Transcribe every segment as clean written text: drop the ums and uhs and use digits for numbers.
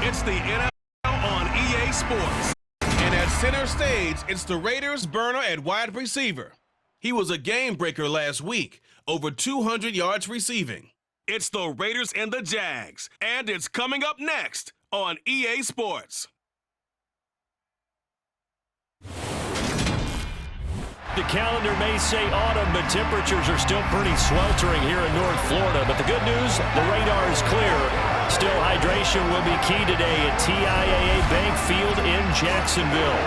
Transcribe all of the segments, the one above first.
It's the NFL on EA Sports. And at center stage, it's the Raiders' burner at wide receiver. He was a game breaker last week, over 200 yards receiving. It's the Raiders and the Jags, and it's coming up next on EA Sports. The calendar may say autumn, but temperatures are still pretty sweltering here in North Florida. But the good news, the radar is clear. Still, hydration will be key today at TIAA Bank Field in Jacksonville.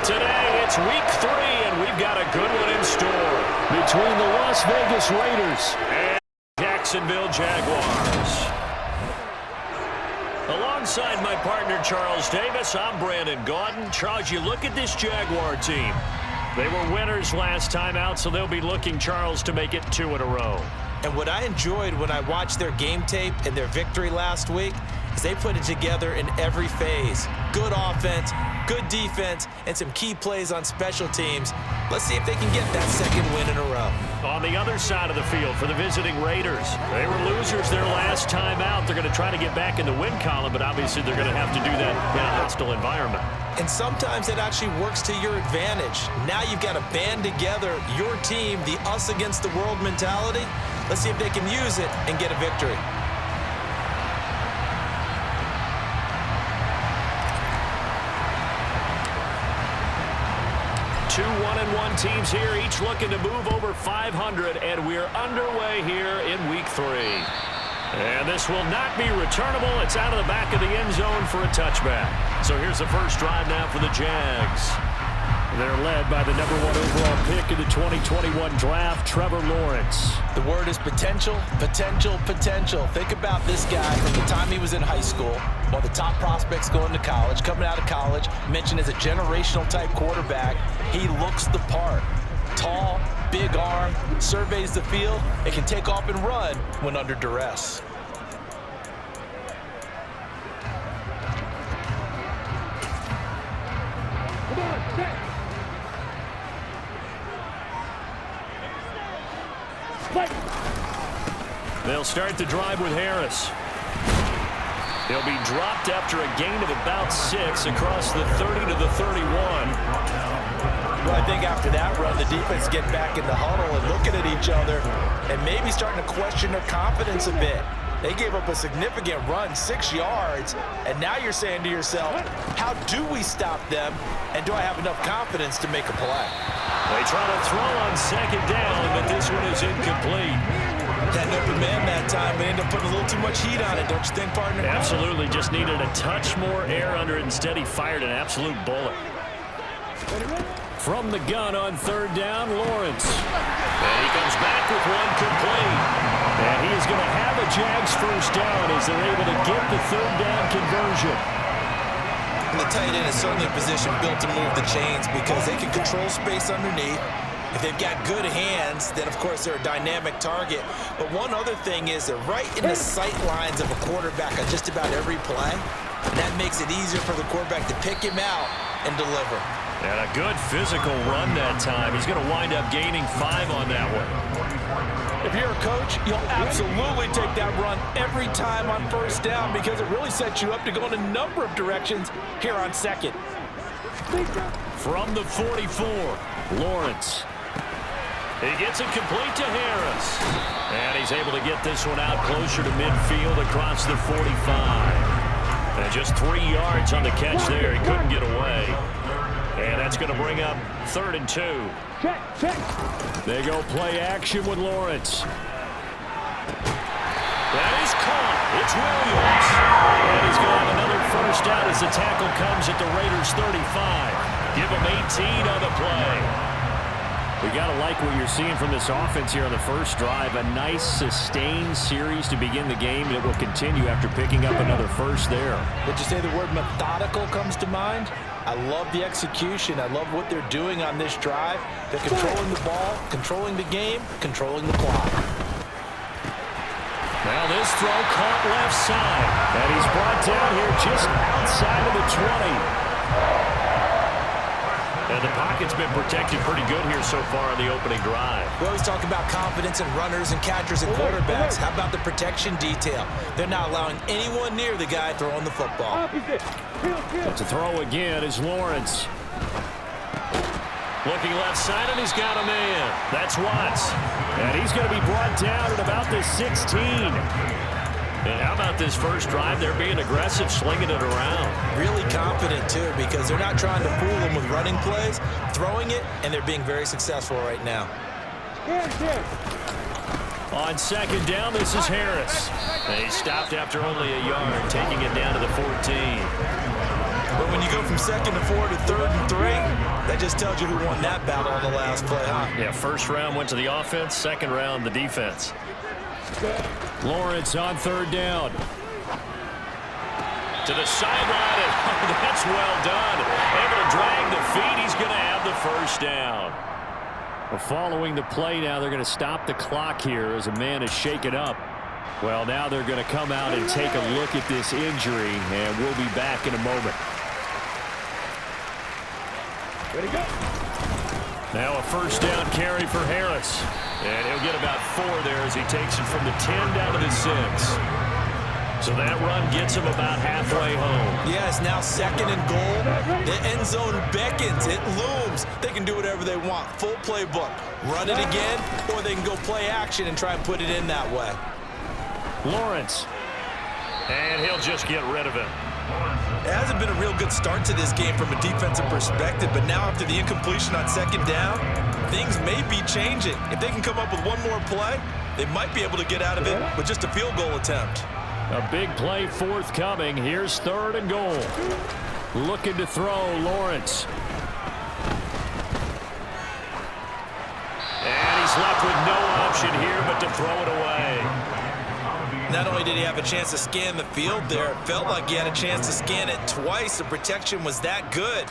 Today, it's week 3, and we've got a good one in store between the Las Vegas Raiders and Jacksonville Jaguars. Alongside my partner, Charles Davis, I'm Brandon Gaudin. Charles, you look at this Jaguar team. They were winners last time out, so they'll be looking, Charles, to make it 2 in a row. And what I enjoyed when I watched their game tape and their victory last week is they put it together in every phase. Good offense, good defense, and some key plays on special teams. Let's see if they can get that second win in a row. On the other side of the field for the visiting Raiders, they were losers their last time out. They're going to try to get back in the win column, but obviously they're going to have to do that in a hostile environment. And sometimes it actually works to your advantage. Now you've got to band together your team, the us against the world mentality. Let's see if they can use it and get a victory. Two 1-1 teams here, each looking to move over 500, and we're underway here in week 3. And this will not be returnable. It's out of the back of the end zone for a touchback. So here's the first drive now for the Jags. They're led by the number 1 overall pick in the 2021 draft, Trevor Lawrence. The word is potential, potential, potential. Think about this guy from the time he was in high school, one of the top prospects going to college, coming out of college, mentioned as a generational type quarterback. He looks the part. Tall, big arm, surveys the field, and can take off and run when under duress. They'll start the drive with Harris. He'll be dropped after a gain of about 6 across the 30 to the 31. Well, I think after that run, the defense get back in the huddle and looking at each other and maybe starting to question their confidence a bit. They gave up a significant run, 6 yards, and now you're saying to yourself, how do we stop them, and do I have enough confidence to make a play? They try to throw on second down, but this one is incomplete. Had an open man that time, but ended up putting a little too much heat on it, don't you think, partner? Absolutely, just needed a touch more air under it. Instead, he fired an absolute bullet. From the gun on third down, Lawrence. And he comes back with one complete. And he is going to have a Jags first down as they're able to get the third down conversion. And the tight end is certainly a position built to move the chains because they can control space underneath. If they've got good hands, then, of course, they're a dynamic target. But one other thing is they're right in the sight lines of a quarterback on just about every play. And that makes it easier for the quarterback to pick him out and deliver. And a good physical run that time. He's going to wind up gaining 5 on that one. If you're a coach, you'll absolutely take that run every time on first down because it really sets you up to go in a number of directions here on second. From the 44, Lawrence. He gets it complete to Harris. And he's able to get this one out closer to midfield across the 45. And just 3 yards on the catch there. He couldn't get away. And that's going to bring up 3rd and 2. Check. They go play action with Lawrence. That is caught. It's Williams. And he's going to have another first down as the tackle comes at the Raiders' 35. Give him 18 on the play. We got to like what you're seeing from this offense here on the first drive. A nice, sustained series to begin the game, and it will continue after picking up another first there. Would you say the word methodical comes to mind? I love the execution. I love what they're doing on this drive. They're controlling the ball, controlling the game, controlling the clock. Now this throw caught left side, and he's brought down here just outside of the 20. And the pocket's been protected pretty good here so far on the opening drive. We always talk about confidence in runners and catchers and quarterbacks. How about the protection detail? They're not allowing anyone near the guy throwing the football. To throw again is Lawrence. Looking left side, and he's got a man. That's Watts. And he's going to be brought down at about the 16. And how about this first drive? They're being aggressive, slinging it around. Really confident, too, because they're not trying to fool them with running plays, throwing it, and they're being very successful right now. On second down, this is Harris. And he stopped after only a yard, taking it down to the 14. But when you go from second to 4 to third and 3, that just tells you who won that battle on the last play, huh? Yeah, first round went to the offense, second round the defense. Lawrence on third down. To the sideline, and that's well done. Able to drag the feet. He's going to have the first down. Well, following the play now, they're going to stop the clock here as a man is shaken up. Well, now they're going to come out and take a look at this injury, and we'll be back in a moment. Ready to go. Now a first down carry for Harris. And he'll get about 4 there as he takes it from the 10 down to the 6. So that run gets him about halfway home. Yeah, it's now second and goal. The end zone beckons. It looms. They can do whatever they want. Full playbook. Run it again, or they can go play action and try and put it in that way. Lawrence. And he'll just get rid of it. It hasn't been a real good start to this game from a defensive perspective, but now after the incompletion on second down, things may be changing. If they can come up with one more play, they might be able to get out of it with just a field goal attempt. A big play forthcoming. Here's third and goal. Looking to throw, Lawrence. And he's left with no option here but to throw it away. Not only did he have a chance to scan the field there, it felt like he had a chance to scan it twice. The protection was that good.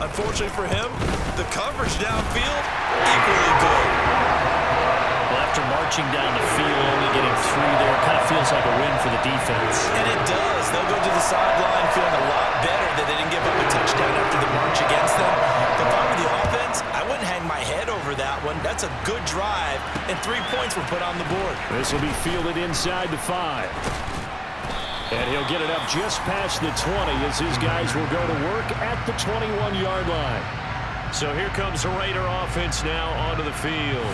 Unfortunately for him, the coverage downfield, equally good. Well, after marching down the field, only getting 3 there, kind of feels like a win for the defense. And it does. They'll go to the sideline feeling a lot better that they didn't give up a touchdown after the march against them. But if I were the offense, I wouldn't hang my head over that one. That's a good drive, and 3 points were put on the board. This will be fielded inside the 5. And he'll get it up just past the 20 as his guys will go to work at the 21-yard line. So here comes the Raider offense now onto the field.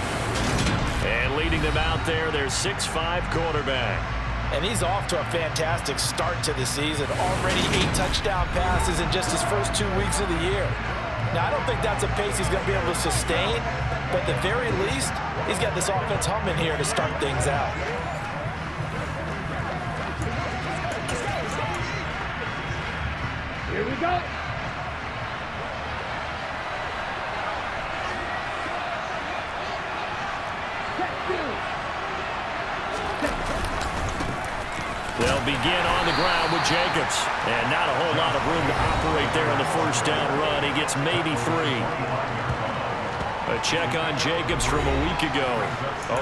And leading them out there, their 6'5" quarterback. And he's off to a fantastic start to the season. Already 8 touchdown passes in just his first 2 weeks of the year. Now, I don't think that's a pace he's going to be able to sustain, but at the very least, he's got this offense humming here to start things out. Here we go. They'll begin on the ground with Jacobs. And not a whole lot of room to operate there on the first down run. He gets maybe 3. A check on Jacobs from a week ago.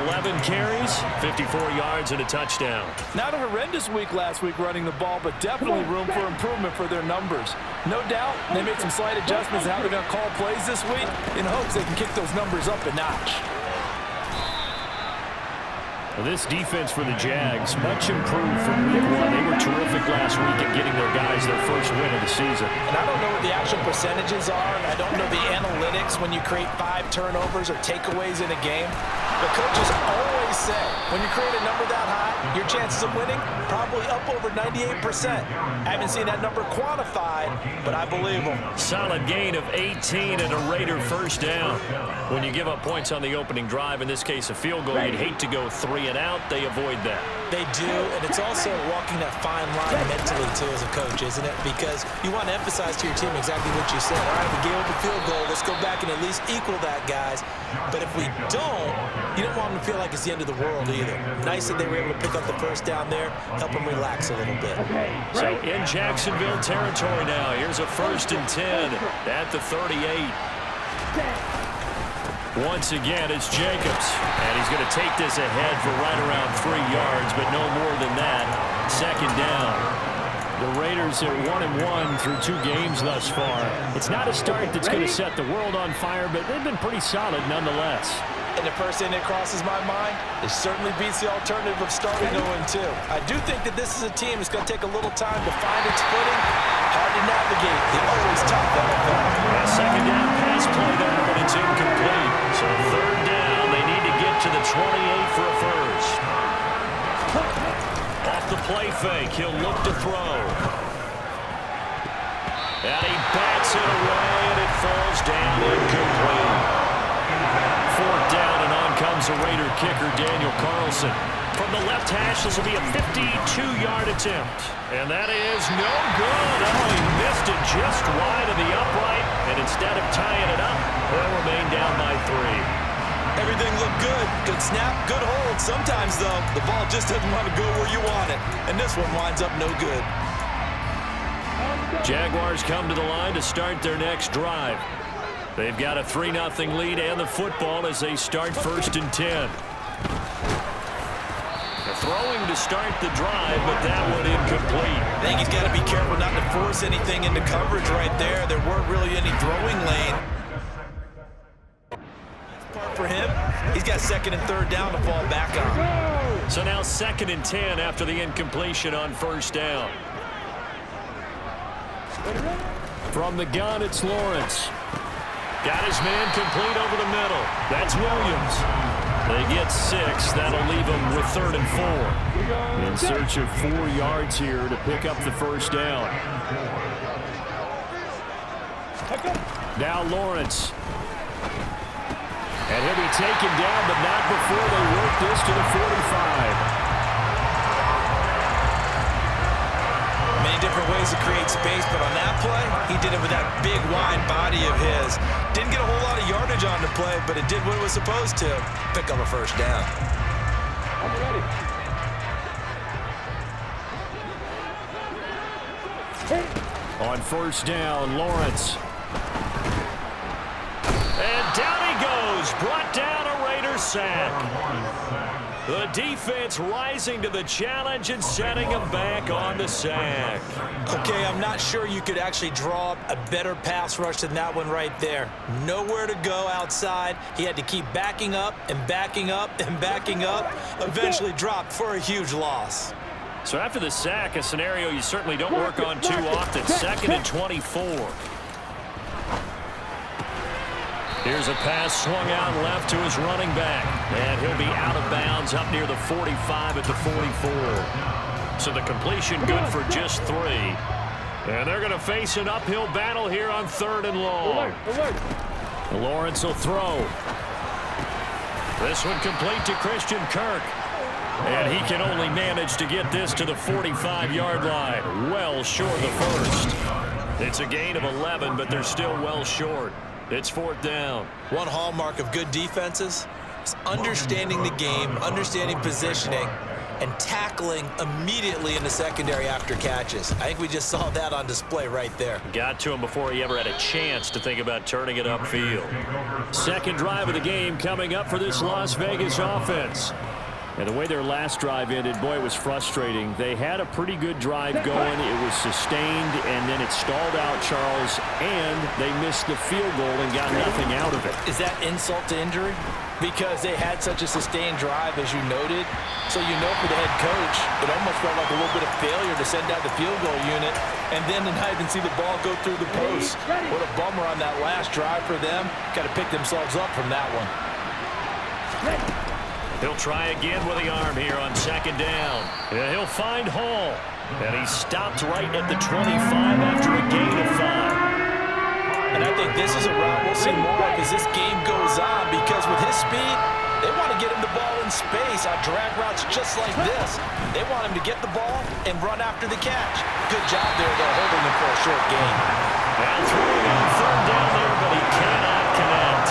11 carries, 54 yards, and a touchdown. Not a horrendous week last week running the ball, but definitely room for improvement for their numbers. No doubt they made some slight adjustments in how they're going to call plays this week in hopes they can kick those numbers up a notch. Well, this defense for the Jags, much improved from week 1. They were terrific last week at getting their guys their first win of the season. And I don't know what the actual percentages are. I don't know the analytics when you create 5 turnovers or takeaways in a game. But coaches always say, when you create a number that high, your chances of winning probably up over 98%. I haven't seen that number quantified, but I believe them. Solid gain of 18 and a Raider first down. When you give up points on the opening drive, in this case a field goal, you'd hate to go 3 and out. They avoid that. They do, and it's also walking that fine line mentally, too, as a coach, isn't it? Because you want to emphasize to your team exactly what you said. All right, we gave up a field goal. Let's go back and at least equal that, guys. But if we don't, you don't want them to feel like it's the end of the world either. Nice that they were able to pick up the first down there, help them relax a little bit. So in Jacksonville territory now, here's a 1st and 10 at the 38. Once again, it's Jacobs, and he's going to take this ahead for right around 3 yards, but no more than that. Second down. The Raiders are 1-1 through 2 games thus far. It's not a start that's going to set the world on fire, but they've been pretty solid nonetheless. And the first thing that crosses my mind, it certainly beats the alternative of starting 0-2. I do think that this is a team that's going to take a little time to find its footing. Hard to navigate. The always tough NFL. A second down pass play there, but it's incomplete. So third down, they need to get to the 28 for a first. Off the play fake, he'll look to throw. And he bats it away, and it falls down incomplete. Fourth down, and on comes the Raider kicker, Daniel Carlson. From the left hash, this will be a 52-yard attempt. And that is no good. Oh, he missed it just wide of the upright. And instead of tying it up, they'll remain down by 3. Everything looked good. Good snap, good hold. Sometimes, though, the ball just doesn't want to go where you want it. And this one winds up no good. Jaguars come to the line to start their next drive. They've got a 3-0 lead and the football as they start 1st and 10. Throwing to start the drive, but that one incomplete. I think he's got to be careful not to force anything into coverage right there. There weren't really any throwing lane. Part for him, he's got 2nd and 3rd down to fall back on. So now 2nd and 10 after the incompletion on 1st down. From the gun, it's Lawrence. Got his man complete over the middle. That's Williams. They get 6. That'll leave them with 3rd and 4. In search of 4 yards here to pick up the 1st down. Now Lawrence. And he'll be taken down, but not before they work this to the 45. Many different ways to create space, but on that play, he did it with that big, wide body of his. Didn't get a whole lot of yardage on the play, but it did what it was supposed to. Pick up a 1st down. I'm ready. On 1st down, Lawrence. And down he goes. Brought down a Raider sack. The defense rising to the challenge and setting him back on the sack. Okay, I'm not sure you could actually draw up a better pass rush than that one right there. Nowhere to go outside. He had to keep backing up and backing up and backing up. Eventually dropped for a huge loss. So after the sack, a scenario you certainly don't work on too often. 2nd and 24. Here's a pass swung out left to his running back. And he'll be out of bounds up near the 45 at the 44. So the completion good for just 3. And they're going to face an uphill battle here on 3rd and long. Lawrence will throw. This one complete to Christian Kirk. And he can only manage to get this to the 45-yard line. Well short of the 1st. It's a gain of 11, but they're still well short. It's 4th down. One hallmark of good defenses is understanding the game, understanding positioning, and tackling immediately in the secondary after catches. I think we just saw that on display right there. Got to him before he ever had a chance to think about turning it upfield. 2nd drive of the game coming up for this Las Vegas offense. And the way their last drive ended, boy, it was frustrating. They had a pretty good drive going. It was sustained, and then it stalled out, Charles, and they missed the field goal and got nothing out of it. Is that insult to injury? Because they had such a sustained drive, as you noted. So you know for the head coach, it almost felt like a little bit of failure to send out the field goal unit, and then to not even see the ball go through the post. What a bummer on that last drive for them. Got to pick themselves up from that one. He'll try again with the arm here on 2nd down. And he'll find Hall. And he stopped right at the 25 after a gain of 5. And I think this is a route we'll see more of as this game goes on, because with his speed, they want to get him the ball in space on drag routes just like this. They want him to get the ball and run after the catch. Good job there, though, holding him for a short gain. And throwing on 3rd down there, but he cannot connect.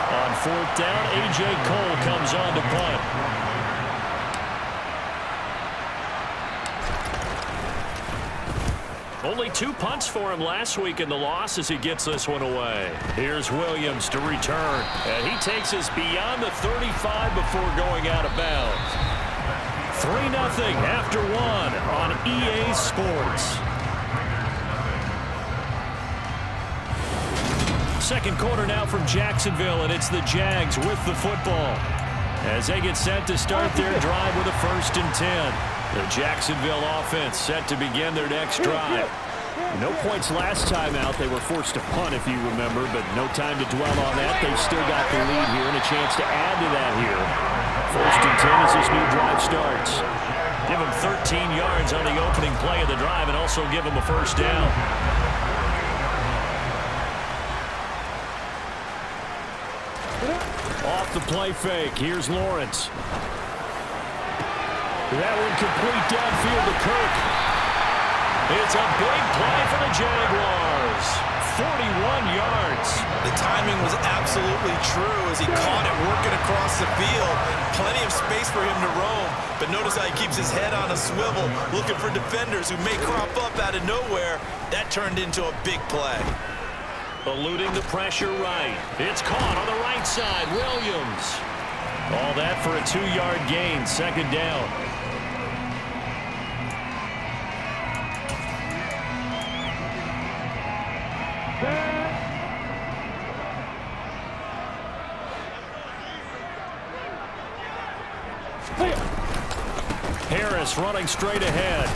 On 4th down, A.J. Cole comes on to punt. Only 2 punts for him last week in the loss as he gets this one away. Here's Williams to return. And he takes us beyond the 35 before going out of bounds. 3-0 after one on EA Sports. Second quarter now from Jacksonville, and it's the Jags with the football as they get set to start their drive with a 1st and 10. The Jacksonville offense set to begin their next drive. No points last time out. They were forced to punt, if you remember, but no time to dwell on that. They've still got the lead here and a chance to add to that here. 1st and 10 as this new drive starts. Give them 13 yards on the opening play of the drive and also give them a 1st down. Off the play fake. Here's Lawrence. That one complete downfield to Kirk. It's a big play for the Jaguars. 41 yards. The timing was absolutely true as he caught it working across the field. Plenty of space for him to roam. But notice how he keeps his head on a swivel, looking for defenders who may crop up out of nowhere. That turned into a big play. Eluding the pressure right. It's caught on the right side. Williams. All that for a 2-yard gain. 2nd down. Harris running straight ahead.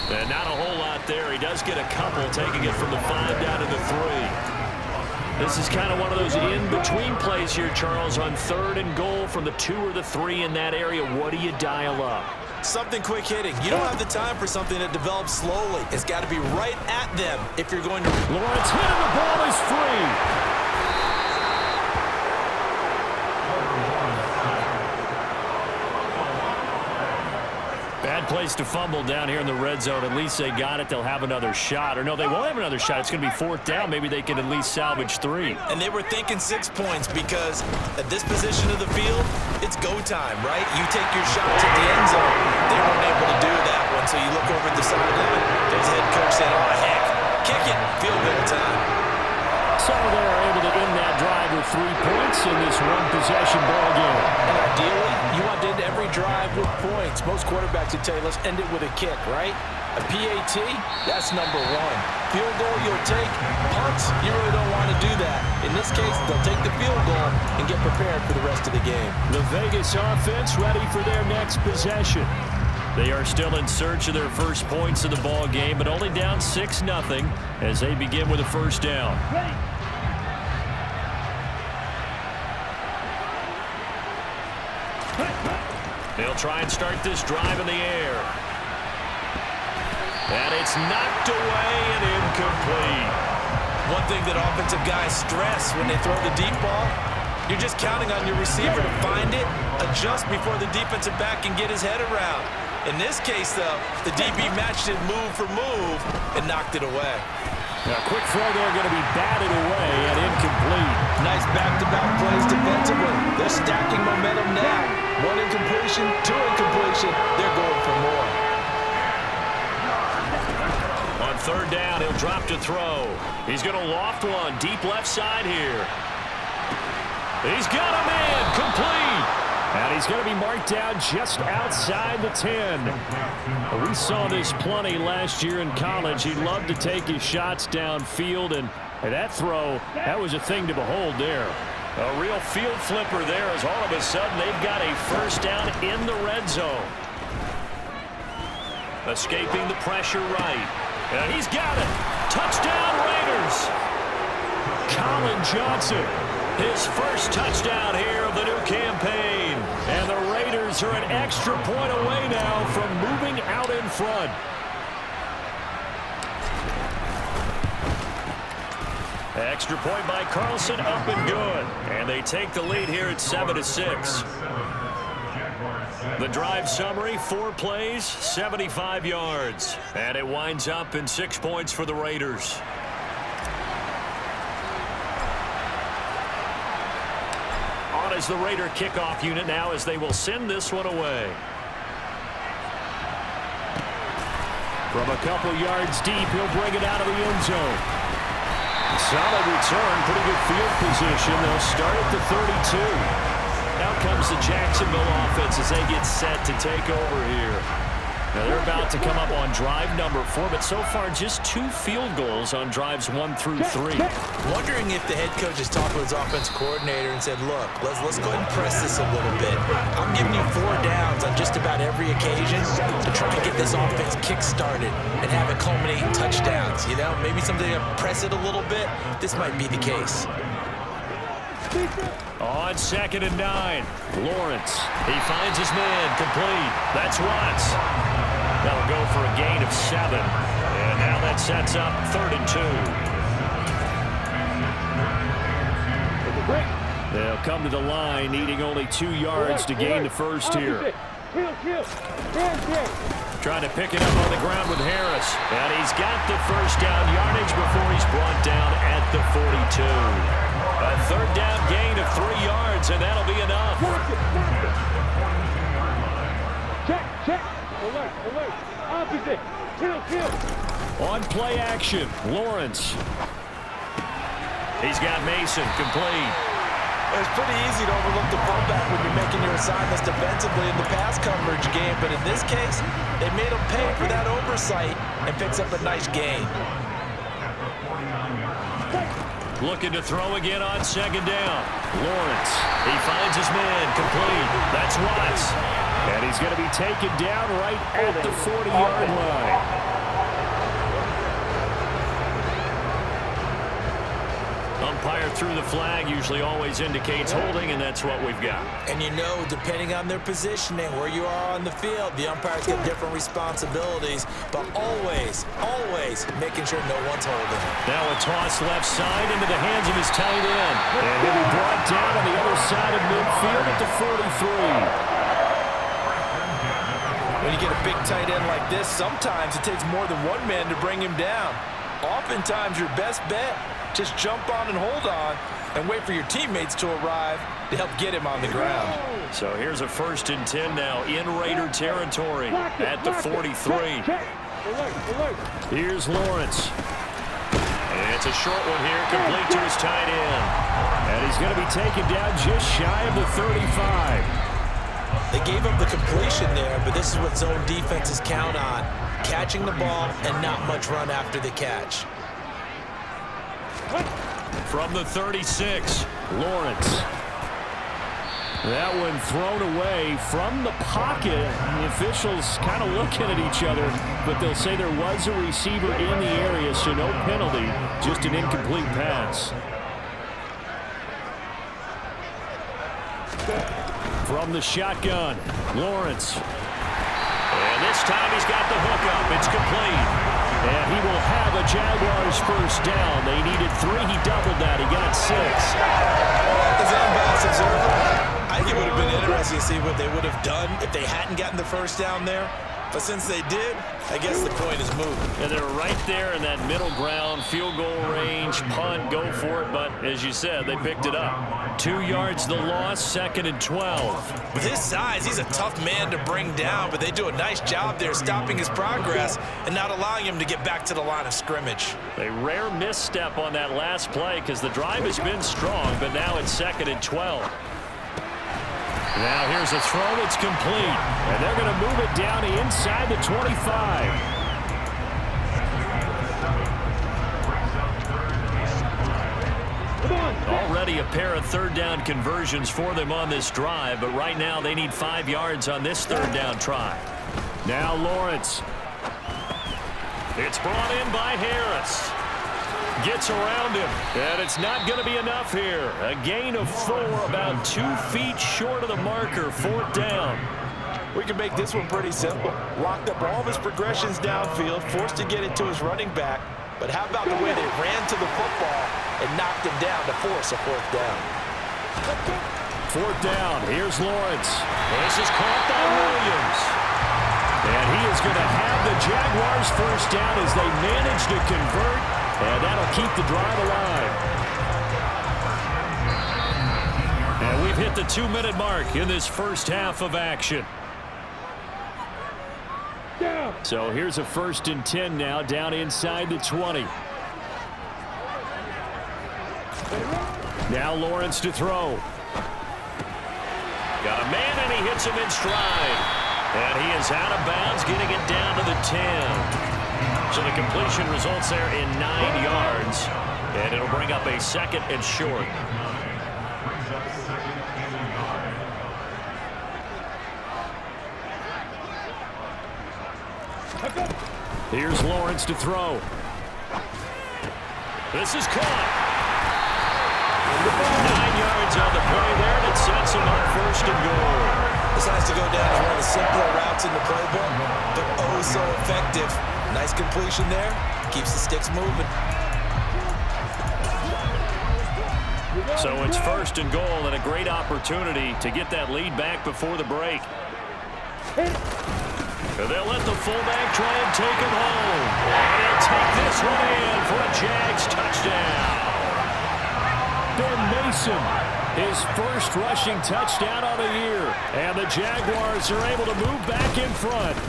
And not a whole lot there. He does get a couple, taking it from the 5 down to the 3. This is kind of one of those in-between plays here, Charles, on 3rd and goal from the 2 or the 3 in that area. What do you dial up? Something quick hitting. You don't have the time for something that develops slowly. It's got to be right at them if you're going to... Lawrence hit and the ball is free. Bad place to fumble down here in the red zone. At least they got it. They'll have another shot. Or no, they won't have another shot. It's going to be 4th down. Maybe they can at least salvage 3. And they were thinking 6 points because at this position of the field, it's go time, right? You take your shots at the end zone. They weren't able to do that one. So you look over at the sideline. There's head coach saying, oh, heck, kick it, field goal time. So they are able to end that drive with 3 points in this one-possession ball game. And ideally, you want to end every drive with points. Most quarterbacks would tell you, let's end it with a kick, right? A PAT, that's number 1. Field goal, you'll take. Punts, you really don't want to do that. In this case, they'll take the field goal and get prepared for the rest of the game. The Vegas offense ready for their next possession. They are still in search of their first points of the ball game, but only down 6-0 as they begin with a 1st down. They'll try and start this drive in the air. And it's knocked away and incomplete. One thing that offensive guys stress when they throw the deep ball, you're just counting on your receiver to find it, adjust before the defensive back can get his head around. In this case, though, the DB matched it move for move and knocked it away. Now, quick throw there going to be batted away and incomplete. Nice back-to-back plays defensively. They're stacking momentum now. 1 incompletion, 2 incompletion. They're going for more. On 3rd down, he'll drop to throw. He's going to loft one deep left side here. He's got a man complete. And he's going to be marked down just outside the 10. We saw this plenty last year in college. He loved to take his shots downfield, and that throw, that was a thing to behold there. A real field flipper there as all of a sudden they've got a 1st down in the red zone. Escaping the pressure right. And he's got it. Touchdown Raiders. Colin Johnson, his first touchdown here of the new campaign. And the Raiders are an extra point away now from moving out in front. Extra point by Carlson, up and good. And they take the lead here at 7-6. The drive summary, 4 plays, 75 yards. And it winds up in 6 points for the Raiders. On as the Raider kickoff unit now as they will send this one away. From a couple yards deep, he'll bring it out of the end zone. Solid return, pretty good field position. They'll start at the 32. Now comes comes the Jacksonville offense as they get set to take over here. Now they're about to come up on drive number 4, but so far just 2 field goals on drives 1 through 3. Wondering if the head coach has talked with his offensive coordinator and said, look, let's go ahead and press this a little bit. I'm giving you 4 downs on just about every occasion to try and get this offense kick-started and have it culminate in touchdowns. You know, maybe something to press it a little bit. This might be the case. On 2nd and 9, Lawrence. He finds his man, complete. That's Watts. That'll go for a gain of 7. And now that sets up 3rd and 2. They'll come to the line, needing only 2 yards to gain the first here. Trying to pick it up on the ground with Harris. And he's got the first down yardage before he's brought down at the 42. A 3rd down gain of 3 yards, and that'll be enough. Check. Alert. Opposite. Kill. On play action, Lawrence. He's got Mason, complete. It's pretty easy to overlook the fullback when you're making your assignments defensively in the pass coverage game, but in this case, they made him pay for that oversight and picks up a nice gain. Looking to throw again on 2nd down. Lawrence, he finds his man, complete. That's Watts. And he's going to be taken down right at the 40-yard line. Umpire threw the flag, usually always indicates holding, and that's what we've got. And you know, depending on their positioning, where you are on the field, the umpires get different responsibilities, but always making sure no one's holding. Now a toss left side into the hands of his tight end. And he'll be brought down on the other side of midfield at the 43. When you get a big tight end like this, sometimes it takes more than one man to bring him down. Oftentimes, your best bet, just jump on and hold on and wait for your teammates to arrive to help get him on the ground. So here's a 1st and 10 now in Raider territory at the 43. Here's Lawrence. And it's a short one here, complete to his tight end. And he's going to be taken down just shy of the 35. They gave up the completion there, but this is what zone defenses count on. Catching the ball and not much run after the catch. From the 36, Lawrence. That one thrown away from the pocket. The officials kind of looking at each other, but they'll say there was a receiver in the area, so no penalty, just an incomplete pass. From the shotgun, Lawrence. And this time he's got the hook up. It's complete. And he will have a Jaguars first down. They needed 3. He doubled that. He got 6. As an unbiased observer, I think it would have been interesting to see what they would have done if they hadn't gotten the first down there. But since they did, I guess the point is moved. And they're right there in that middle ground, field goal range, punt, go for it. But as you said, they picked it up. 2 yards the loss, 2nd and 12. With his size, he's a tough man to bring down, but they do a nice job there stopping his progress and not allowing him to get back to the line of scrimmage. A rare misstep on that last play because the drive has been strong, but now it's 2nd and 12. Now here's a throw that's complete, and they're going to move it down inside the 25. Already a pair of 3rd down conversions for them on this drive, but right now they need 5 yards on this 3rd down try. Now Lawrence. It's brought in by Harris. Gets around him, and it's not going to be enough here. A gain of 4, about 2 feet short of the marker, 4th down. We can make this one pretty simple. Locked up all of his progressions downfield, forced to get it to his running back. But how about the way they ran to the football and knocked him down to force a 4th down? 4th down, here's Lawrence. This is caught by Williams. And he is going to have the Jaguars first down as they manage to convert. And that'll keep the drive alive. And we've hit the 2-minute mark in this first half of action. So here's a 1st and 10 now down inside the 20. Now Lawrence to throw. Got a man, and he hits him in stride. And he is out of bounds, getting it down to the 10. So the completion results there in 9 yards. And it'll bring up a 2nd and short. Here's Lawrence to throw. This is caught. 9 yards on the play there, and it sets him up 1st and goal. This has to go down as one of the simpler routes in the playbook, but oh so effective. Nice completion there. Keeps the sticks moving. So it's 1st and goal, and a great opportunity to get that lead back before the break. They'll let the fullback try and take him home. And he'll take this one in for a Jags touchdown. Ben Mason, his first rushing touchdown of the year. And the Jaguars are able to move back in front.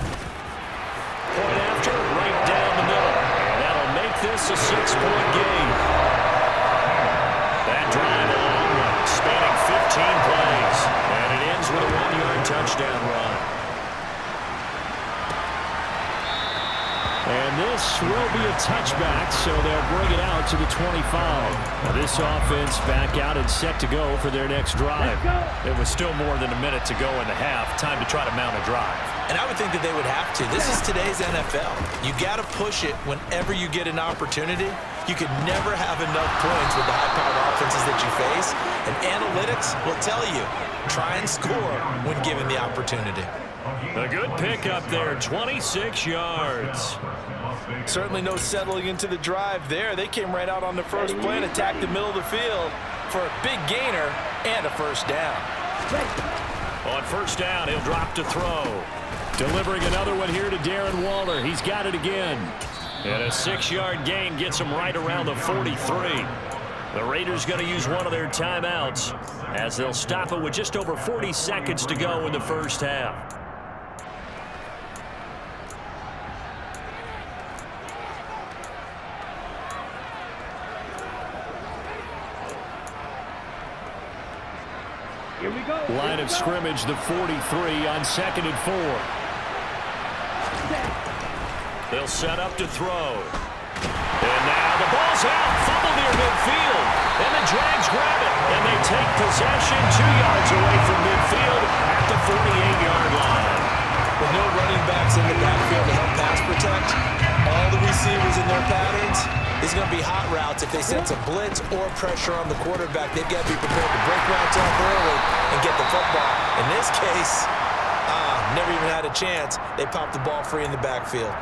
Point after, right down the middle. And that'll make this a 6-point game. That drive along, spanning 15 plays. And it ends with a 1-yard touchdown run. And this will be a touchback, so they'll bring it out to the 25. Now this offense back out and set to go for their next drive. It was still more than a minute to go in the half. Time to try to mount a drive. And I would think that they would have to. This is today's NFL. You got to push it whenever you get an opportunity. You could never have enough points with the high-powered offenses that you face. And analytics will tell you, try and score when given the opportunity. A good pickup there, 26 yards. Certainly no settling into the drive there. They came right out on the first play and attacked the middle of the field for a big gainer and a 1st down. On 1st down, he'll drop to throw. Delivering another one here to Darren Waller. He's got it again. And a 6-yard gain gets him right around the 43. The Raiders going to use one of their timeouts as they'll stop it with just over 40 seconds to go in the first half. Here we go. Line of scrimmage, the 43 on 2nd and 4. They'll set up to throw. And now the ball's out. Fumble near midfield. And the Jags grab it. And they take possession 2 yards away from midfield at the 48-yard line. With no running backs in the backfield to help pass protect, all the receivers in their patterns, it's going to be hot routes if they sense a blitz or pressure on the quarterback. They've got to be prepared to break routes off early and get the football. In this case, never even had a chance. They popped the ball free in the backfield.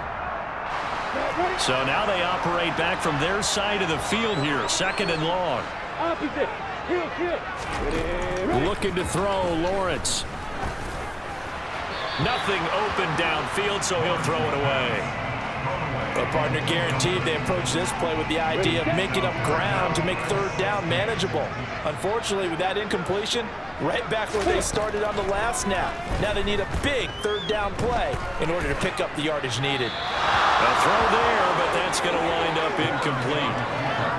So now they operate back from their side of the field here, 2nd and long. Opposite. Heel. Looking to throw, Lawrence. Nothing open downfield, so he'll throw it away. Their partner guaranteed they approach this play with the idea of making up ground to make 3rd down manageable. Unfortunately, with that incompletion, right back where they started on the last snap. Now they need a big 3rd down play in order to pick up the yardage needed. A throw there, but that's going to wind up incomplete.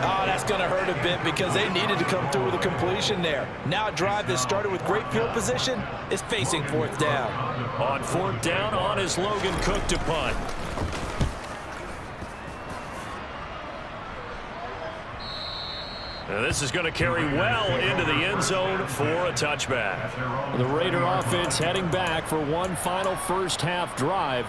Oh, that's going to hurt a bit because they needed to come through with a completion there. Now a drive that started with great field position is facing 4th down. On 4th down, on is Logan Cook to punt. Now this is going to carry well into the end zone for a touchback. The Raider offense heading back for one final first half drive.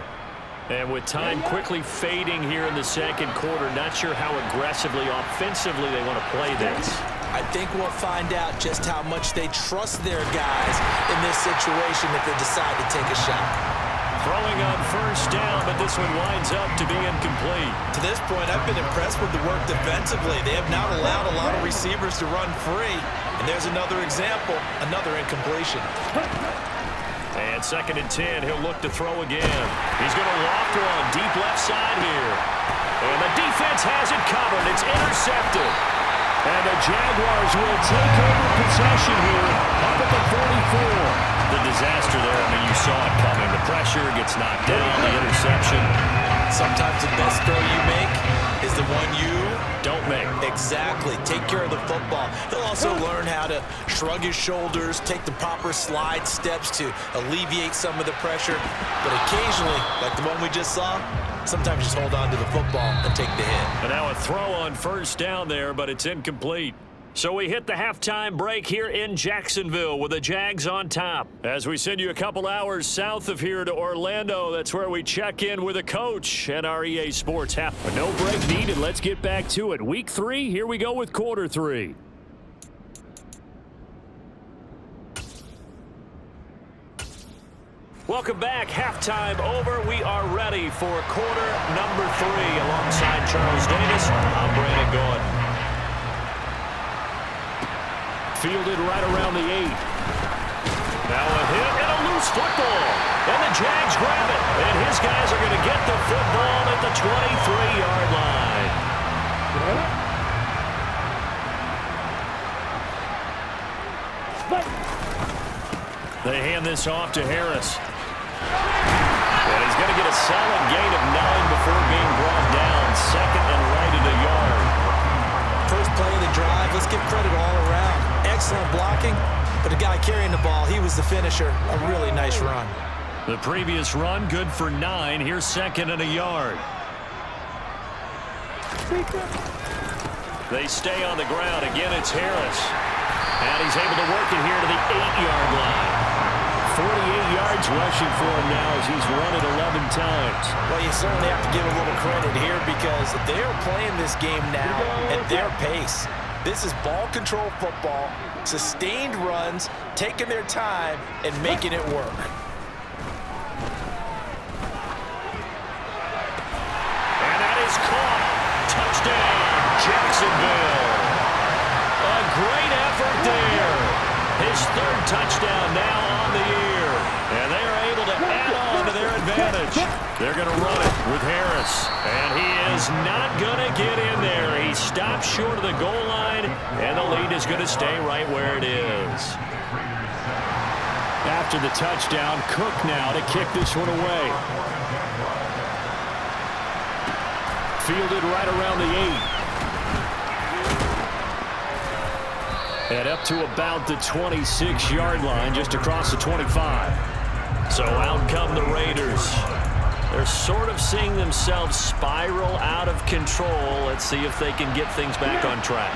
And with time quickly fading here in the 2nd quarter, not sure how aggressively, offensively they want to play this. I think we'll find out just how much they trust their guys in this situation if they decide to take a shot. Throwing on 1st down, but this one winds up to be incomplete. To this point, I've been impressed with the work defensively. They have not allowed a lot of receivers to run free. And there's another example, another incompletion. And 2nd and 10, he'll look to throw again. He's going to loft one deep left side here. And the defense has it covered. It's intercepted. And the Jaguars will take over possession here up at the 44. The disaster there, I mean, you saw it coming. The pressure gets knocked down, the interception. Sometimes the best throw you make is the one you don't checkmate. Exactly. Take care of the football. He'll also learn how to shrug his shoulders, take the proper slide steps to alleviate some of the pressure. But occasionally, like the one we just saw, sometimes just hold on to the football and take the hit. And now a throw on first down there, but it's incomplete. So we hit the halftime break here in Jacksonville with the Jags on top. As we send you a couple hours south of here to Orlando, that's where we check in with a coach at our EA Sports half. But no break needed. Let's get back to it. Week 3, here we go with quarter 3. Welcome back. Halftime over. We are ready for quarter number 3. Alongside Charles Davis, I'm Brandon Gaudin. Fielded right around the 8. Now a hit and a loose football. And the Jags grab it. And his guys are going to get the football at the 23-yard line. They hand this off to Harris. And he's going to get a solid gain of 9 before being brought down. Second and right at a yard. First play of the drive, let's give credit all around. Excellent blocking, but the guy carrying the ball, he was the finisher. A really nice run. The previous run, good for 9. Here's second and a yard. They stay on the ground. Again, it's Harris. And he's able to work it here to the 8-yard line. 48 yards rushing for him now as he's run it 11 times. Well, you certainly have to give a little credit here because they are playing this game now at their pace. This is ball control football, sustained runs, taking their time, and making it work. And that is caught. Touchdown, Jacksonville. A great effort there. His third touchdown now on the year. And they are able to add on to their advantage. They're going to run it with Harris. And he is not going to get in there. He stops short of the goal line, and the lead is going to stay right where it is. After the touchdown, Cook now to kick this one away. Fielded right around the 8. And up to about the 26-yard line, just across the 25. So out come the Raiders. They're sort of seeing themselves spiral out of control. Let's see if they can get things back on track.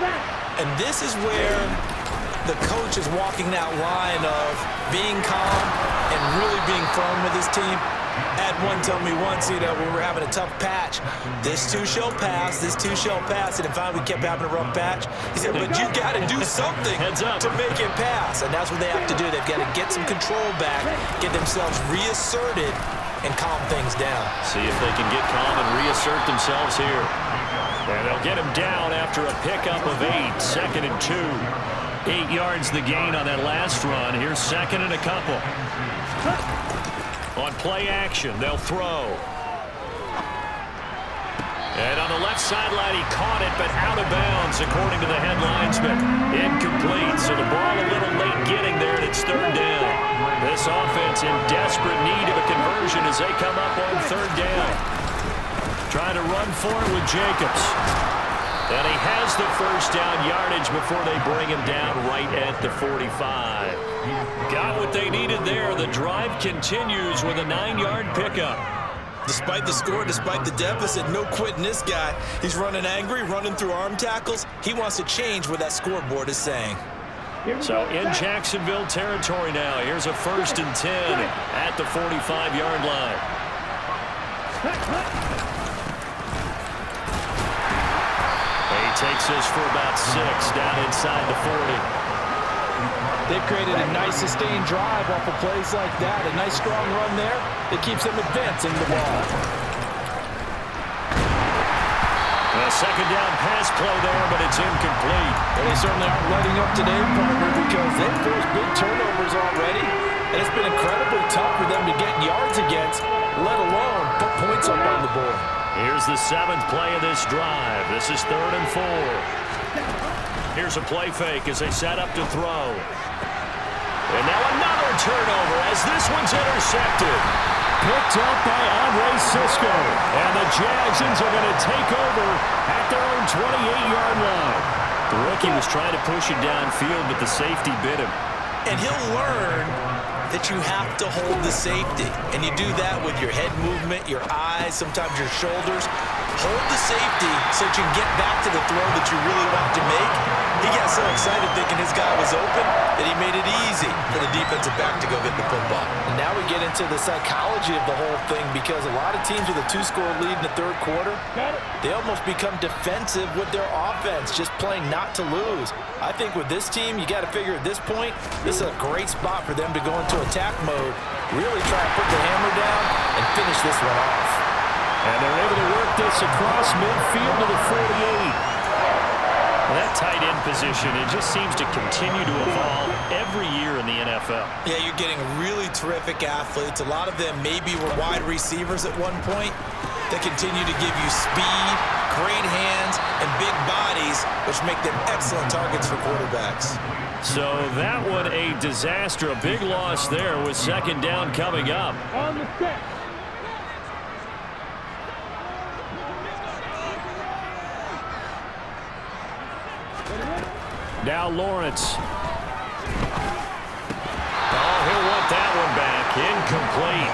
And this is where the coach is walking that line of being calm and really being firm with his team. Had one tell me once, when we were having a tough patch, this too shall pass, this too shall pass. And finally we kept having a rough patch. He said, but you got to do something to make it pass. And that's what they have to do. They've got to get some control back, get themselves reasserted, and calm things down. See if they can get calm and reassert themselves here. And they'll get him down after a pickup of 8, second and 2. 8 yards the gain on that last run. Here's second and a couple. On play action, they'll throw. And on the left sideline, he caught it, but out of bounds, according to the head linesman. Incomplete, so the ball a little late getting there, and it's third down. This offense in desperate need of a conversion as they come up on third down. Trying to run for it with Jacobs. And he has the first down yardage before they bring him down right at the 45. Got what they needed there. The drive continues with a 9-yard pickup. Despite the score, despite the deficit, no quitting this guy. He's running angry, running through arm tackles. He wants to change what that scoreboard is saying. So in Jacksonville territory now. Here's a 1st and 10 at the 45-yard line. He takes this for about 6 down inside the 40. They've created a nice sustained drive off of plays like that. A nice strong run there that keeps them advancing the ball. A second down pass play there, but it's incomplete. Well, they certainly aren't letting up today, partner, because they've forced big turnovers already. And it's been incredibly tough for them to get yards against, let alone put points up on the board. Here's the 7th play of this drive. This is 3rd and 4. Here's a play fake as they set up to throw. And now another turnover as this one's intercepted. picked up by Andre Cisco. And the Jagsons are going to take over at their own 28-yard line. The rookie was trying to push it downfield, but the safety bit him. And he'll learn that you have to hold the safety. And you do that with your head movement, your eyes, sometimes your shoulders. Hold the safety so that you can get back to the throw that you really want to make. He got so excited thinking his guy was open that he made it easy for the defensive back to go get the football. And now we get into the psychology of the whole thing, because a lot of teams with a 2-score lead in the third quarter, they almost become defensive with their offense, just playing not to lose. I think with this team, you got to figure at this point, this is a great spot for them to go into attack mode, really try to put the hammer down and finish this one off. And they're able to work this across midfield to the 48. That tight end position, it just seems to continue to evolve every year in the NFL. Yeah, you're getting really terrific athletes. A lot of them maybe were wide receivers at one point. They continue to give you speed, great hands, and big bodies, which make them excellent targets for quarterbacks. So that one a disaster, a big loss there with second down coming up. On the set. Now Lawrence. Oh, he'll want that one back. Incomplete.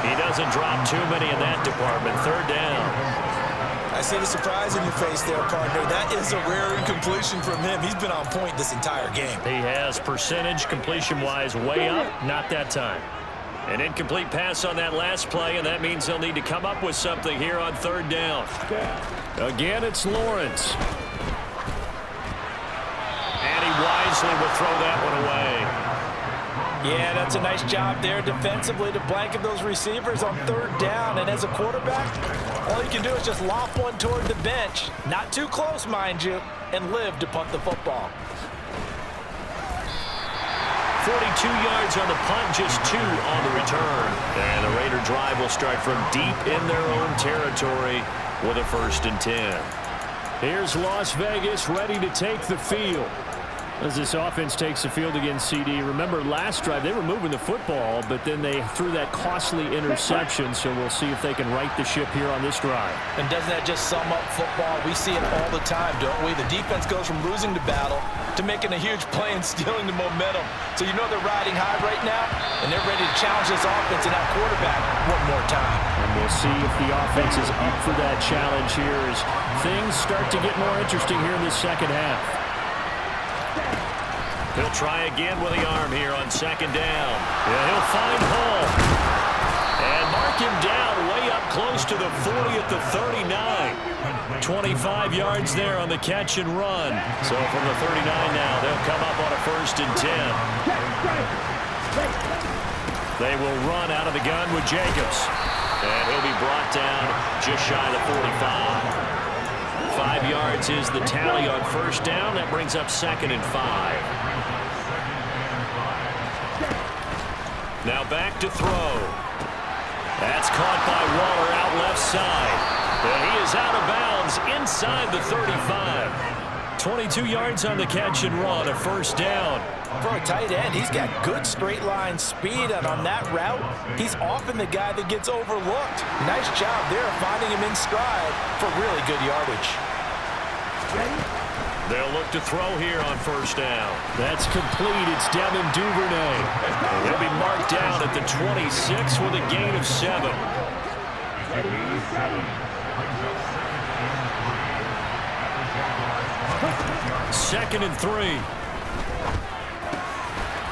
He doesn't drop too many in that department. Third down. I see the surprise in your face there, partner. That is a rare incompletion from him. He's been on point this entire game. He has percentage completion-wise way up. Not that time. An incomplete pass on that last play, and that means they'll need to come up with something here on third down. Again, it's Lawrence. And he wisely will throw that one away. Yeah, that's a nice job there defensively to blanket those receivers on third down. And as a quarterback, all you can do is just lop one toward the bench. Not too close, mind you, and live to punt the football. 42 yards on the punt, just 2 on the return. And the Raider drive will start from deep in their own territory with a 1st and 10. Here's Las Vegas ready to take the field. As this offense takes the field against CD. Remember last drive they were moving the football, but then they threw that costly interception, so we'll see if they can right the ship here on this drive. And doesn't that just sum up football? We see it all the time, don't we? The defense goes from losing the battle to making a huge play and stealing the momentum. So you know they're riding high right now, and they're ready to challenge this offense and that quarterback one more time. And we'll see if the offense is up for that challenge here as things start to get more interesting here in the second half. He'll try again with the arm here on second down. Yeah, he'll find Hall. And mark him down way up close to the 40 at the 39. 25 yards there on the catch and run. So from the 39 now, they'll come up on a 1st and 10. They will run out of the gun with Jacobs. And he'll be brought down just shy of the 45. 5 yards is the tally on 1st down. That brings up 2nd and 5. Now back to throw. That's caught by Waller out left side. And he is out of bounds inside the 35. 22 yards on the catch and run, a 1st down. For a tight end, he's got good straight line speed, and on that route, he's often the guy that gets overlooked. Nice job there finding him in stride for really good yardage. They'll look to throw here on 1st down. That's complete. It's Devin Duvernay. He'll be marked down at the 26 with a gain of 7. 2nd and 3.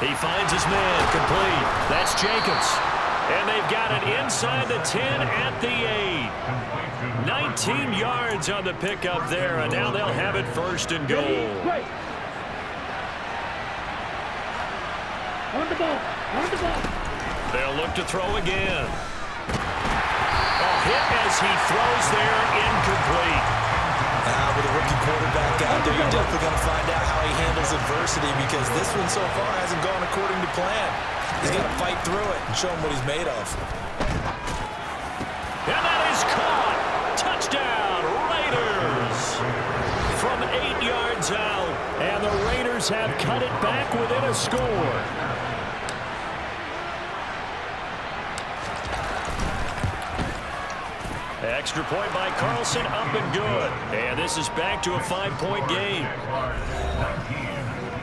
He finds his man, complete. That's Jacobs. And they've got it inside the 10 at the 8. 19 yards on the pickup there, and now they'll have it 1st and goal. On the ball. They'll look to throw again. A hit as he throws there, incomplete. With a rookie quarterback out there, you're definitely going to find out how he handles adversity, because this one so far hasn't gone according to plan. He's got to fight through it and show him what he's made of. And that is caught. Touchdown, Raiders. From 8 yards out, and the Raiders have cut it back within a score. Extra point by Carlson, up and good. And this is back to a 5-point game.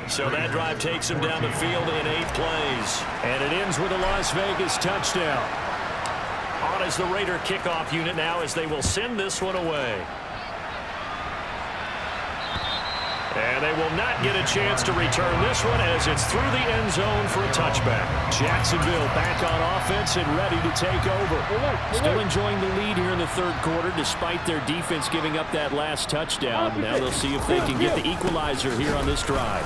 So that drive takes him down the field in 8 plays. And it ends with a Las Vegas touchdown. On is the Raider kickoff unit now as they will send this one away. And they will not get a chance to return this one as it's through the end zone for a touchback. Jacksonville back on offense and ready to take over. Still enjoying the lead here in the third quarter despite their defense giving up that last touchdown. Now they'll see if they can get the equalizer here on this drive.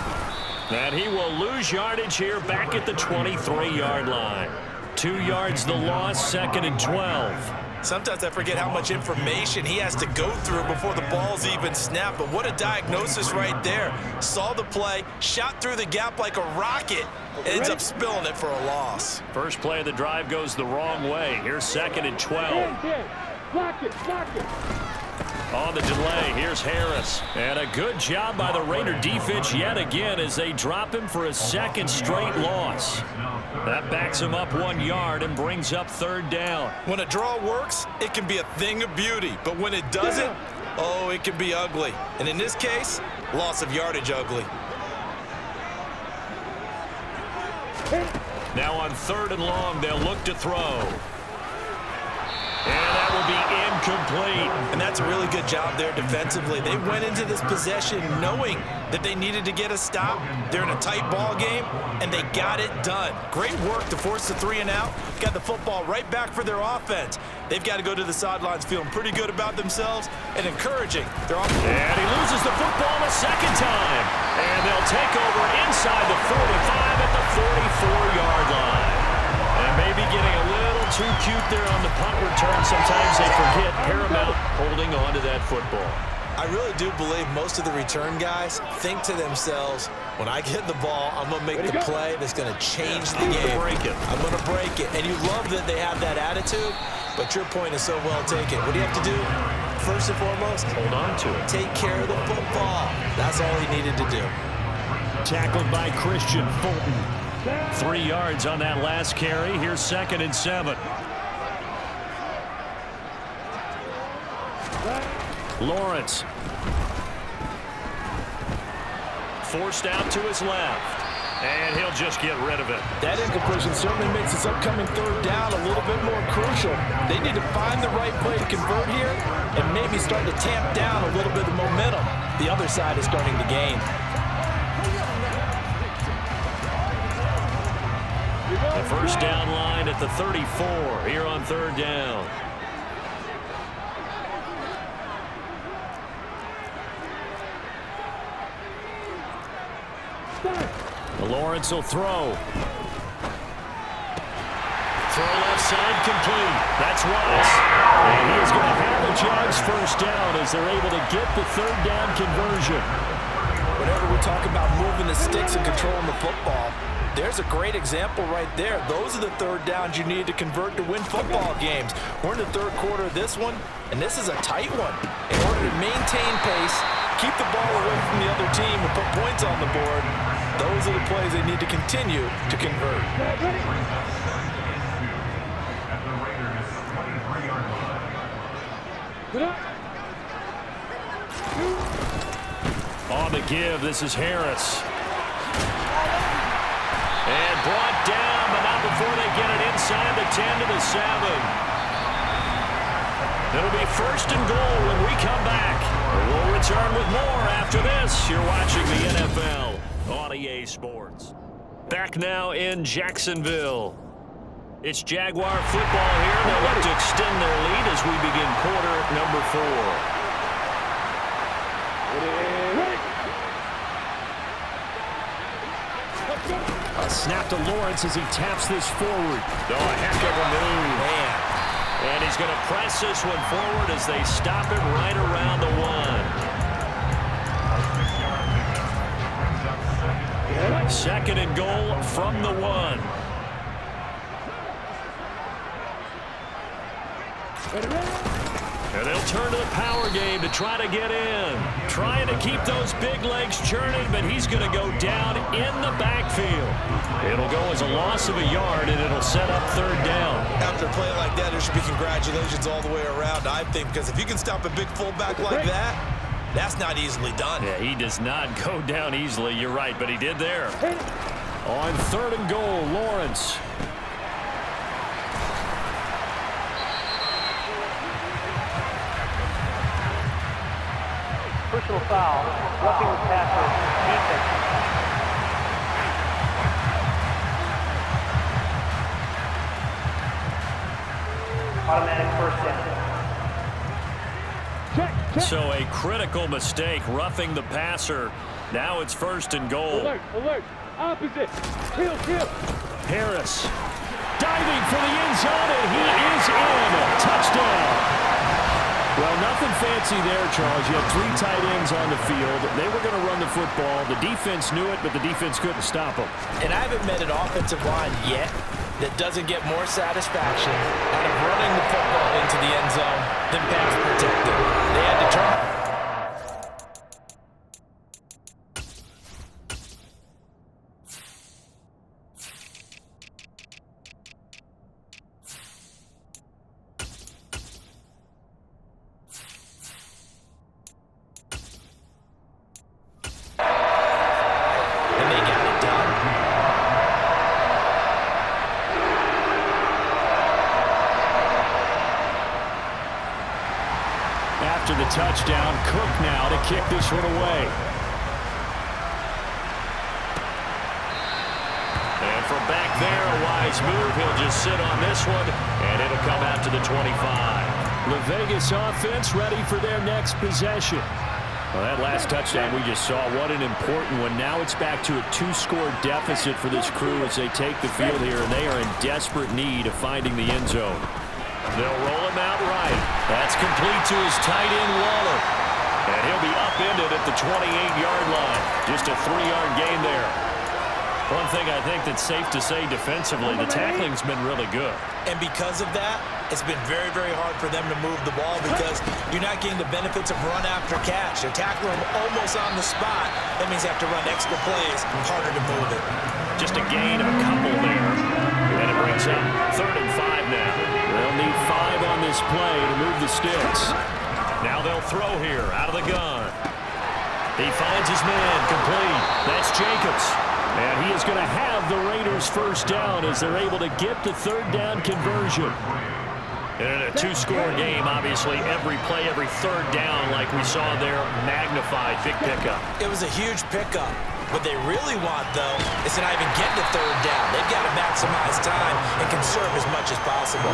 And he will lose yardage here back at the 23-yard line. 2 yards the loss, 2nd and 12. Sometimes I forget how much information he has to go through before the ball's even snapped. But what a diagnosis right there. Saw the play, shot through the gap like a rocket, ends up spilling it for a loss. First play of the drive goes the wrong way. Here's 2nd and 12. Block it, block it. On the delay, here's Harris. And a good job by the Raider defense yet again as they drop him for a 2nd straight loss. That backs him up 1 yard and brings up 3rd down. When a draw works, it can be a thing of beauty. But when it doesn't, oh, it can be ugly. And in this case, loss of yardage ugly. Now on 3rd and long, they'll look to throw. And that will be incomplete. And that's a really good job there defensively. They went into this possession knowing that they needed to get a stop. They're in a tight ball game, and they got it done. Great work to force the 3 and out. Got the football right back for their offense. They've got to go to the sidelines feeling pretty good about themselves and encouraging their offense. And he loses the football a 2nd time. And they'll take over inside the 45 at the 44-yard line. And maybe getting a little too cute there on the punt return. Sometimes they forget Paramount holding on to that football. I really do believe most of the return guys think to themselves, when I get the ball, I'm going to make the play that's going to change the game. I'm going to break it. And you love that they have that attitude, but your point is so well taken. What do you have to do? First and foremost, hold on to it. Take care of the football. That's all he needed to do. Tackled by Christian Fulton. 3 yards on that last carry. Here's 2nd and 7. Lawrence. Forced out to his left. And he'll just get rid of it. That incompletion certainly makes this upcoming 3rd down a little bit more crucial. They need to find the right play to convert here and maybe start to tamp down a little bit of momentum. The other side is starting to gain. The first down line at the 34 here on 3rd down. Lawrence will throw. Throw left side complete. That's Rice. And he is going to have the Jags first down as they're able to get the 3rd down conversion. Whenever we talk about moving the sticks and controlling the football, there's a great example right there. Those are the 3rd downs you need to convert to win football games. We're in the 3rd quarter of this one, and this is a tight one. In order to maintain pace, keep the ball away from the other team, and put points on the board, those are the plays they need to continue to convert. On the give, this is Harris. And brought down, but not before they get it inside the 10 to the 7. It'll be 1st and goal when we come back. We'll return with more after this. You're watching the NFL on EA Sports. Back now in Jacksonville. It's Jaguar football here. They'll look to extend their lead as we begin quarter number 4. A snap to Lawrence as he taps this forward. Oh, a heck of a move. Man. And he's going to press this one forward as they stop him right around the 1. 2nd and goal from the 1. And they'll turn to the power game to try to get in. Trying to keep those big legs churning, but he's going to go down in the backfield. It'll go as a loss of a yard, and it'll set up 3rd down. After a play like that, there should be congratulations all the way around, I think, because if you can stop a big fullback like that, that's not easily done. Yeah, he does not go down easily. You're right, but he did there. On 3rd and goal, Lawrence. Personal foul, roughing the passer, defense. Automatic first down. So a critical mistake, roughing the passer. Now it's 1st and goal. Alert, alert, opposite, kill, kill. Harris diving for the end zone, and he is in. Touchdown. Well, nothing fancy there, Charles. You had 3 tight ends on the field. They were going to run the football. The defense knew it, but the defense couldn't stop them. And I haven't met an offensive line yet that doesn't get more satisfaction out of running the football into the end zone than pass protecting. They had to turn. After the touchdown, Cook now to kick this one away. And from back there, a wise move. He'll just sit on this one, and it'll come out to the 25. The Vegas offense ready for their next possession. Well, that last touchdown we just saw, what an important one. Now it's back to a 2-score deficit for this crew as they take the field here, and they are in desperate need of finding the end zone. They'll roll him out right. That's complete to his tight end, Waller. And he'll be upended at the 28-yard line. Just a 3-yard gain there. One thing I think that's safe to say defensively, the tackling's been really good. And because of that, it's been very, very hard for them to move the ball because you're not getting the benefits of run after catch. They're tackling them almost on the spot. That means they have to run extra plays, harder to move it. Just a gain of a couple there. And it brings up 3rd and 5 now. They'll need 5 on this play to move the sticks. Now they'll throw here out of the gun. He finds his man complete. That's Jacobs. And he is going to have the Raiders' first down as they're able to get the 3rd down conversion. And in a 2-score game, obviously, every play, every 3rd down, like we saw there, magnified. Big pickup. It was a huge pickup. What they really want, though, is to not even get to 3rd down. They've got to maximize time and conserve as much as possible.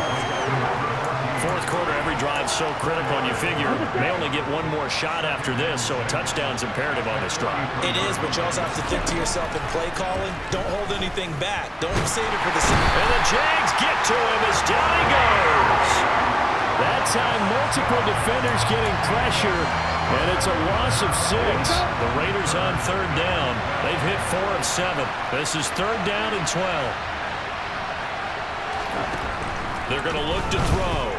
4th quarter, every drive so critical, and you figure they only get one more shot after this, so a touchdown's imperative on this drive. It is, but you also have to think to yourself in play calling, don't hold anything back. Don't save it for the second. And the Jags get to him as down he goes. That time, multiple defenders getting pressure, and it's a loss of 6. The Raiders on 3rd down. They've hit 4 of 7. This is 3rd down and 12. They're going to look to throw.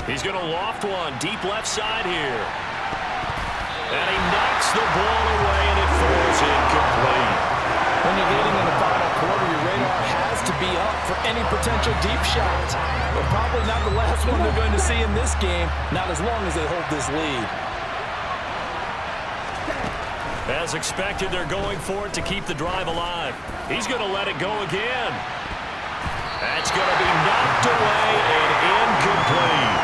He's going to loft one deep left side here. And he knocks the ball away, and it falls incomplete. When you're leading in the final quarter, your radar has to be up for any potential deep shots. But probably not the last one they're going to see in this game, not as long as they hold this lead. As expected, they're going for it to keep the drive alive. He's going to let it go again. That's going to be knocked away and incomplete.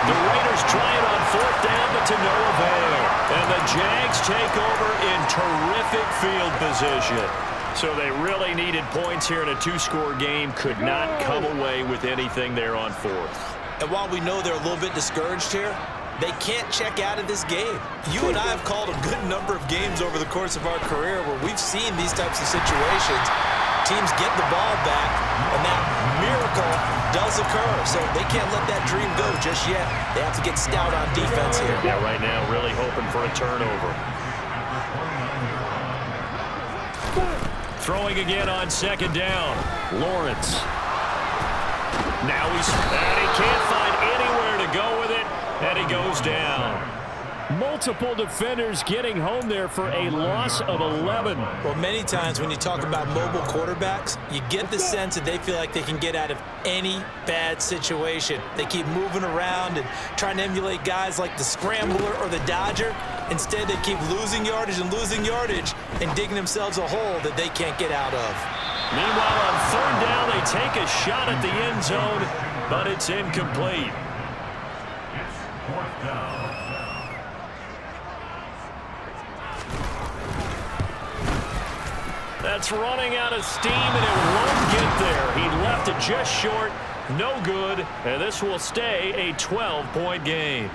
The Raiders try it on 4th down, but to no avail. And the Jags take over in terrific field position. So they really needed points here in a 2-score game. Could not come away with anything there on 4th. And while we know they're a little bit discouraged here, they can't check out of this game. You and I have called a good number of games over the course of our career where we've seen these types of situations. Teams get the ball back, and that miracle does occur. So they can't let that dream go just yet. They have to get stout on defense here. Yeah, right now really hoping for a turnover. Throwing again on 2nd down. Lawrence. Now and he can't find anywhere to go with it, and he goes down. Multiple defenders getting home there for a loss of 11. Well, many times when you talk about mobile quarterbacks, you get the sense that they feel like they can get out of any bad situation. They keep moving around and trying to emulate guys like the Scrambler or the Dodger. Instead, they keep losing yardage and digging themselves a hole that they can't get out of. Meanwhile, on third down, they take a shot at the end zone, but it's incomplete. That's running out of steam, and it won't get there. He left it just short, no good, and this will stay a 12-point game.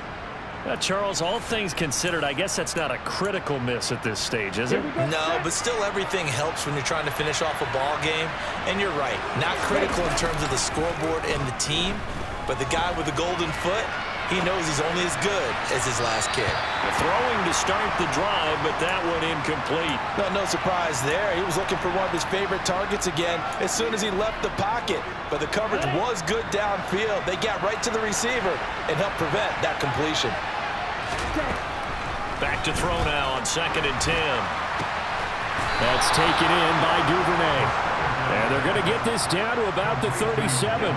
Charles, all things considered, I guess that's not a critical miss at this stage, is it? No, but still everything helps when you're trying to finish off a ball game. And you're right, not critical in terms of the scoreboard and the team, but the guy with the golden foot, he knows he's only as good as his last kick. Throwing to start the drive, but that one incomplete. No surprise there. He was looking for one of his favorite targets again as soon as he left the pocket. But the coverage was good downfield. They got right to the receiver and helped prevent that completion. Back to throw now on 2nd and 10. That's taken in by Duvernay. And they're going to get this down to about the 37.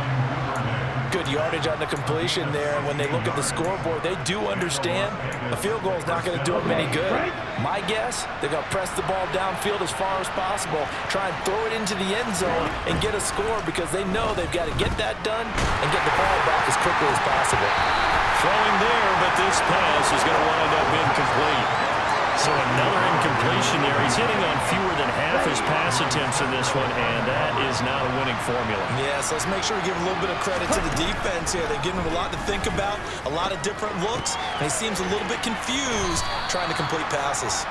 Good yardage on the completion there. And when they look at the scoreboard, they do understand a field goal is not going to do them any good. My guess, they're going to press the ball downfield as far as possible, try and throw it into the end zone and get a score because they know they've got to get that done and get the ball back as quickly as possible. Throwing there, but this pass is going to wind up incomplete. So another incompletion there. He's hitting on fewer than half his pass attempts in this one, and that is not a winning formula. Yeah, so let's make sure we give a little bit of credit to the defense here. They're giving him a lot to think about, a lot of different looks, and he seems a little bit confused trying to complete passes.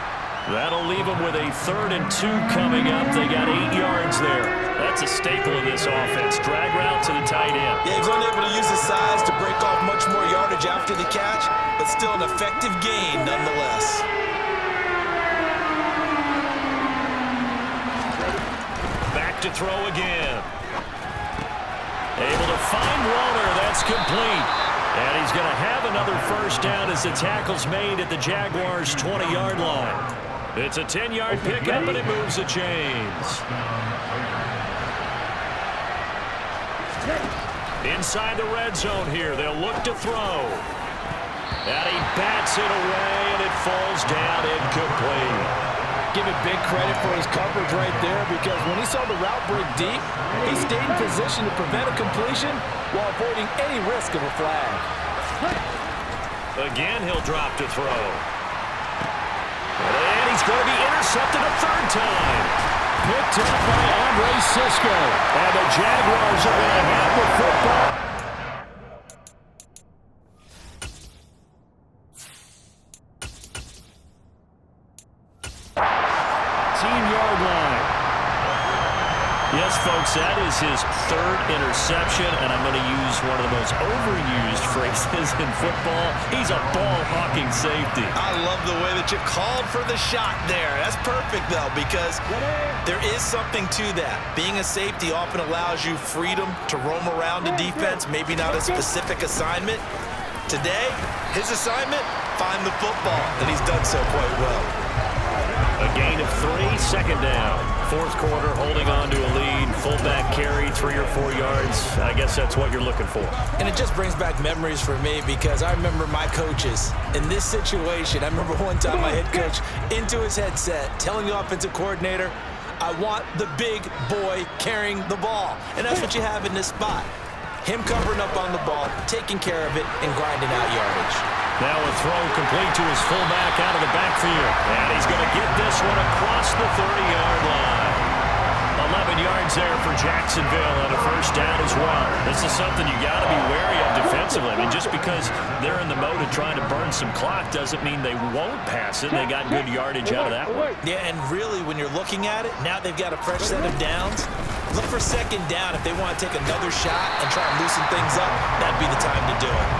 That'll leave them with a 3rd and 2 coming up. They got 8 yards there. That's a staple of this offense. Drag route to the tight end. Yeah, he was only able to use his size to break off much more yardage after the catch, but still an effective gain nonetheless. Back to throw again. Able to find Warner. That's complete. And he's going to have another first down as the tackle's made at the Jaguars' 20-yard line. It's a 10-yard pickup, and it moves the chains. Inside the red zone here, they'll look to throw. And he bats it away, and it falls down incomplete. Give it big credit for his coverage right there because when he saw the route break deep, he stayed in position to prevent a completion while avoiding any risk of a flag. Again, he'll drop to throw. And he's going to be intercepted a 3rd time. Picked up by Andre Cisco. And the Jaguars are going to have the football. Yard line. Yes, folks, that is his 3rd interception, and I'm going to use one of the most overused phrases in football. He's a ball-hawking safety. I love the way that you called for the shot there. That's perfect, though, because there is something to that. Being a safety often allows you freedom to roam around the defense, maybe not a specific assignment. Today, his assignment, find the football, and he's done so quite well. A gain of 3, 2nd down. 4th quarter, holding on to a lead. Fullback carry, 3 or 4 yards. I guess that's what you're looking for. And it just brings back memories for me because I remember my coaches in this situation. I remember one time my head coach into his headset telling the offensive coordinator, I want the big boy carrying the ball. And that's what you have in this spot. Him covering up on the ball, taking care of it, and grinding out yardage. Now a throw complete to his fullback out of the backfield. And he's going to get this one across the 30-yard line. 11 yards there for Jacksonville and a first down as well. This is something you got to be wary of defensively. I mean, just because they're in the mode of trying to burn some clock doesn't mean they won't pass it. They got good yardage out of that one. Yeah, and really, when you're looking at it, now they've got a fresh set of downs. Look for 2nd down if they want to take another shot and try and loosen things up. That'd be the time to do it.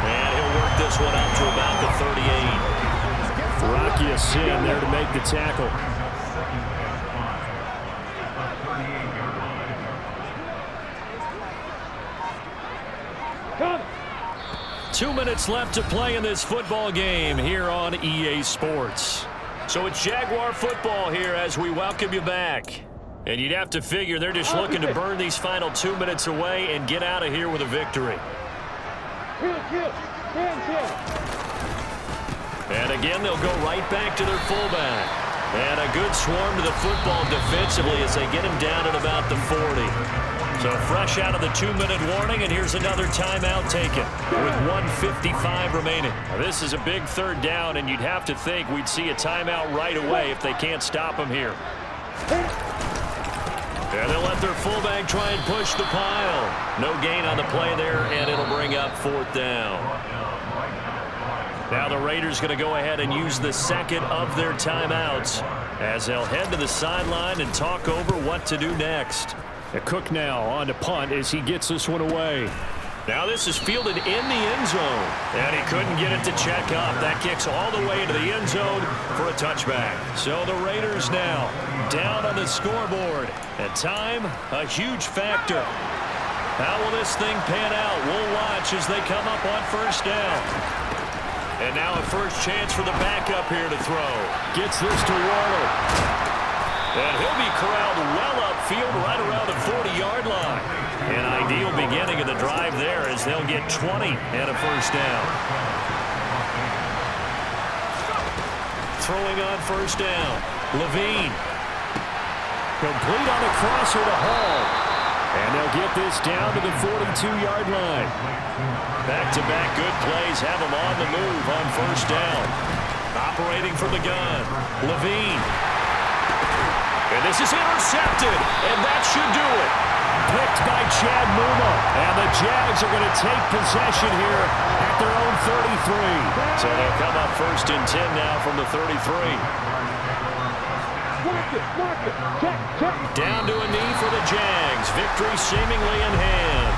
And he'll work this one up to about the 38. Rocky Sin there to make the tackle. 2 minutes left to play in this football game here on EA Sports. So it's Jaguar football here as we welcome you back. And you'd have to figure they're just looking to burn these final 2 minutes away and get out of here with a victory. And again, they'll go right back to their fullback. And a good swarm to the football defensively as they get him down at about the 40. So fresh out of the 2-minute warning, and here's another timeout taken with 1:55 remaining. Now, this is a big third down, and you'd have to think we'd see a timeout right away if they can't stop him here. And they'll let their fullback try and push the pile. No gain on the play there, and it'll bring up 4th down. Now the Raiders going to go ahead and use the second of their timeouts as they'll head to the sideline and talk over what to do next. Cook now on to punt as he gets this one away. Now this is fielded in the end zone, and he couldn't get it to check up. That kicks all the way into the end zone for a touchback. So the Raiders now down on the scoreboard. And time, a huge factor. How will this thing pan out? We'll watch as they come up on 1st down. And now a first chance for the backup here to throw. Gets this to Waddle. And he'll be corralled well upfield right around the 40-yard line. An ideal beginning of the drive there as they'll get 20 and a first down. Throwing on 1st down. Levine. Complete on the crosser to Hall. And they'll get this down to the 42-yard line. Back-to-back good plays have him on the move on 1st down. Operating from the gun. Levine. And this is intercepted, and that should do it. Picked by Chad Muma. And the Jags are going to take possession here at their own 33. So they'll come up 1st and 10 now from the 33. Down to a knee for the Jags. Victory seemingly in hand.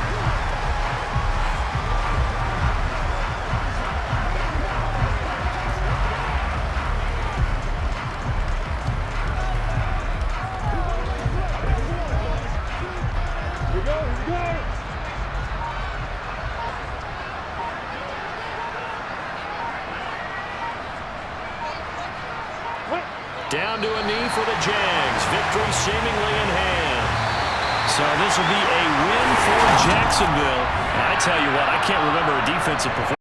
Down to a knee for the Jags. Victory seemingly in hand. So this will be a win for Jacksonville. And I tell you what, I can't remember a defensive performance